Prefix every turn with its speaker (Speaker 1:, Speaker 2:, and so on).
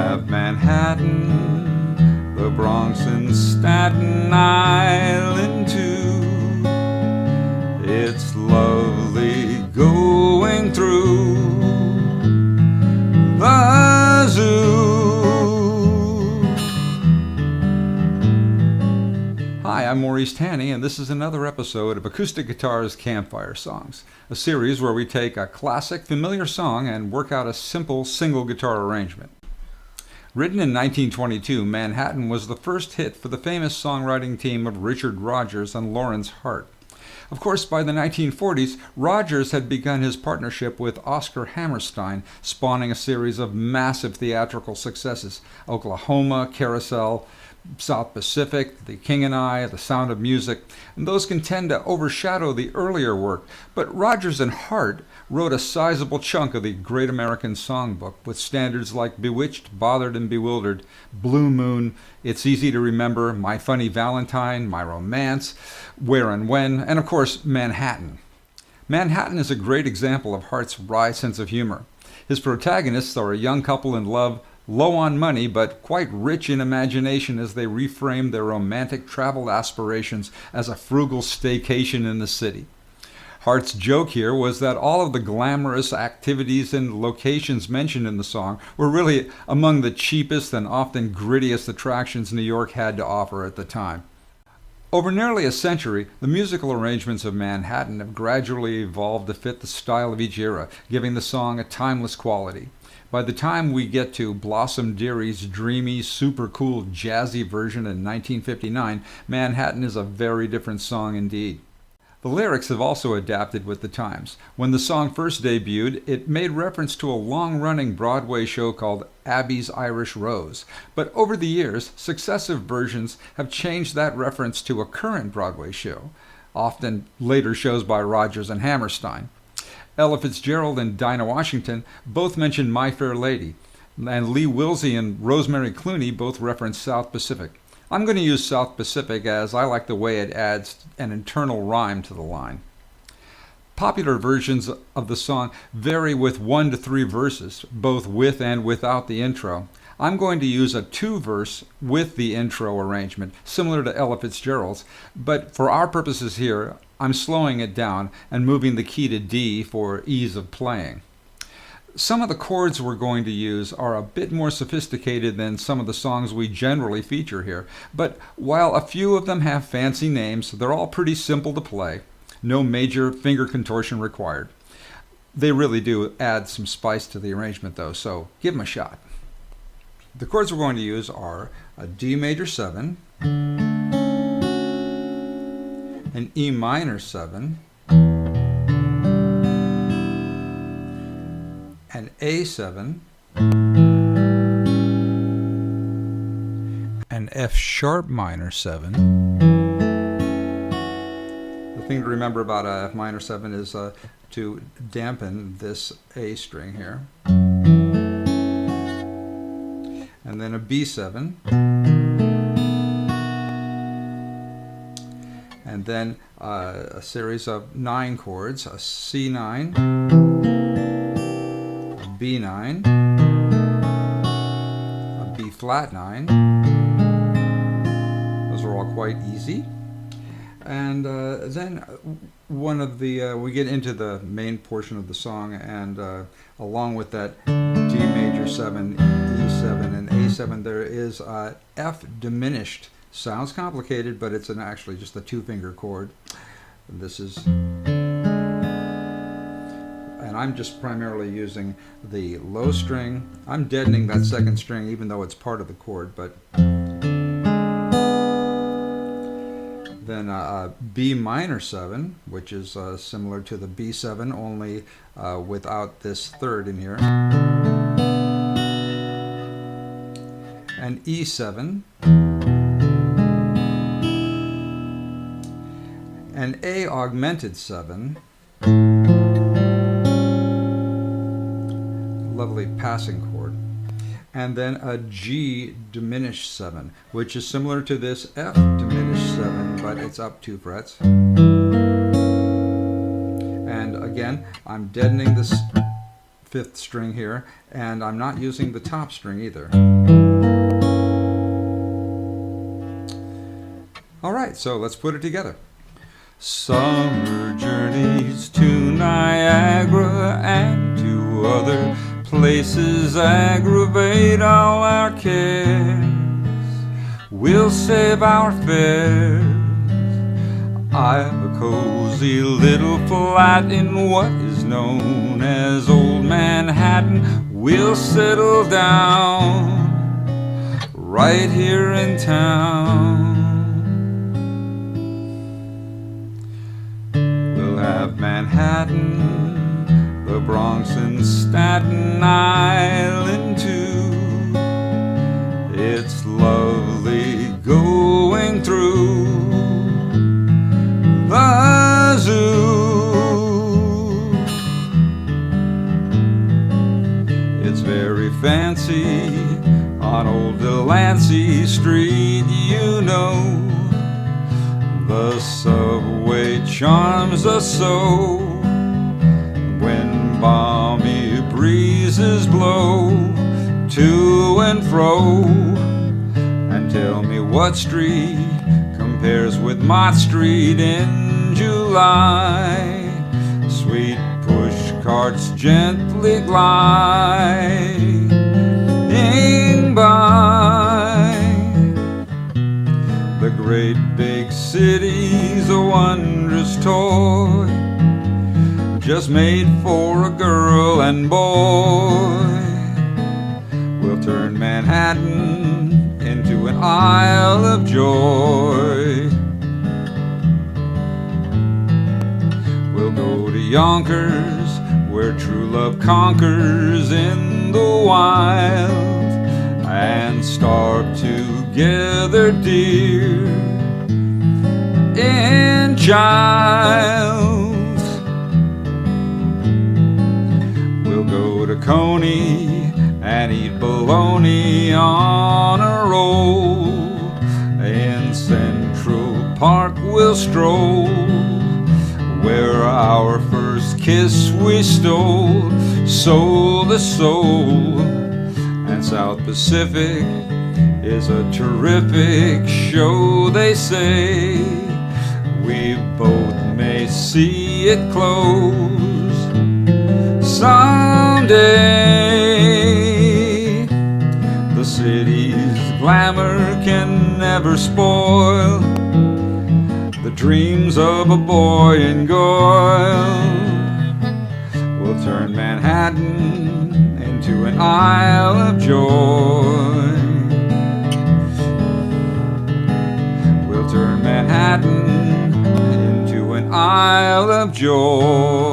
Speaker 1: have Manhattan, the Bronx and Staten Island too. It's lovely going through the zoo. Hi, I'm Maurice Tanny, and this is another episode of Acoustic Guitar's Campfire Songs, a series where we take a classic, familiar song and work out a simple single guitar arrangement. Written in 1922, Manhattan was the first hit for the famous songwriting team of Richard Rodgers and Lawrence Hart. Of course, by the 1940s, Rodgers had begun his partnership with Oscar Hammerstein, spawning a series of massive theatrical successes: Oklahoma, Carousel, South Pacific, The King and I, The Sound of Music, and those can tend to overshadow the earlier work. But Rodgers and Hart wrote a sizable chunk of the Great American Songbook, with standards like Bewitched, Bothered and Bewildered, Blue Moon, It's Easy to Remember, My Funny Valentine, My Romance, Where and When, and of course, Manhattan. Manhattan is a great example of Hart's wry sense of humor. His protagonists are a young couple in love, low on money, but quite rich in imagination as they reframe their romantic travel aspirations as a frugal staycation in the city. Hart's joke here was that all of the glamorous activities and locations mentioned in the song were really among the cheapest and often grittiest attractions New York had to offer at the time. Over nearly a century, the musical arrangements of Manhattan have gradually evolved to fit the style of each era, giving the song a timeless quality. By the time we get to Blossom Dearie's dreamy, super cool, jazzy version in 1959, Manhattan is a very different song indeed. The lyrics have also adapted with the times. When the song first debuted, it made reference to a long-running Broadway show called Abby's Irish Rose. But over the years, successive versions have changed that reference to a current Broadway show, often later shows by Rodgers and Hammerstein. Ella Fitzgerald and Dinah Washington both mention My Fair Lady, and Lee Wilsey and Rosemary Clooney both reference South Pacific. I'm going to use South Pacific as I like the way it adds an internal rhyme to the line. Popular versions of the song vary with 1 to 3 verses, both with and without the intro. I'm going to use a 2-verse with the intro arrangement, similar to Ella Fitzgerald's, but for our purposes here, I'm slowing it down and moving the key to D for ease of playing. Some of the chords we're going to use are a bit more sophisticated than some of the songs we generally feature here, but while a few of them have fancy names, they're all pretty simple to play. No major finger contortion required. They really do add some spice to the arrangement though, so give them a shot. The chords we're going to use are a D major 7, an E minor 7, an A7, an F sharp minor 7. The thing to remember about a F minor 7 is to dampen this A string here. And then a B7. And then a series of 9 chords, a C9, a B9, a B flat 9. Those are all quite easy. And then one of the, we get into the main portion of the song, and along with that D major 7, E7, and A7, there is F diminished. Sounds complicated, but it's actually just a 2-finger chord. This is, and I'm just primarily using the low string. I'm deadening that second string even though it's part of the chord, but then a B minor 7, which is similar to the B7, only without this third in here, an E7, an A augmented 7, lovely passing chord, and then a G diminished 7, which is similar to this F diminished 7, but it's up 2 frets. And again, I'm deadening this fifth string here, and I'm not using the top string either. All right, so let's put it together. Summer journeys to Niagara and to other places aggravate all our cares. We'll save our fares. I've a cozy little flat in what is known as Old Manhattan. We'll settle down right here in town. We'll have Manhattan, the Bronx and Staten Island too. It's lovely going through the zoo. It's very fancy on old Delancey Street, you know. The subway charms us so when balmy breezes blow to and fro. And tell me what street compares with Mott Street in July. Sweet push carts gently gliding by. The great big city's a wondrous toy, just made for a girl and boy. We'll turn Manhattan into an Isle of Joy. We'll go to Yonkers, where true love conquers in the wild, and starve together, dear, in Giles. We'll go to Coney and eat bologna on a roll. In Central Park we'll stroll, where our first kiss we stole, soul to soul. And South Pacific is a terrific show, they say. We both may see it close someday. The city's glamour can never spoil the dreams of a boy in Goyle. We'll turn Manhattan into an Isle of Joy. We'll turn Manhattan into an Isle of Joy.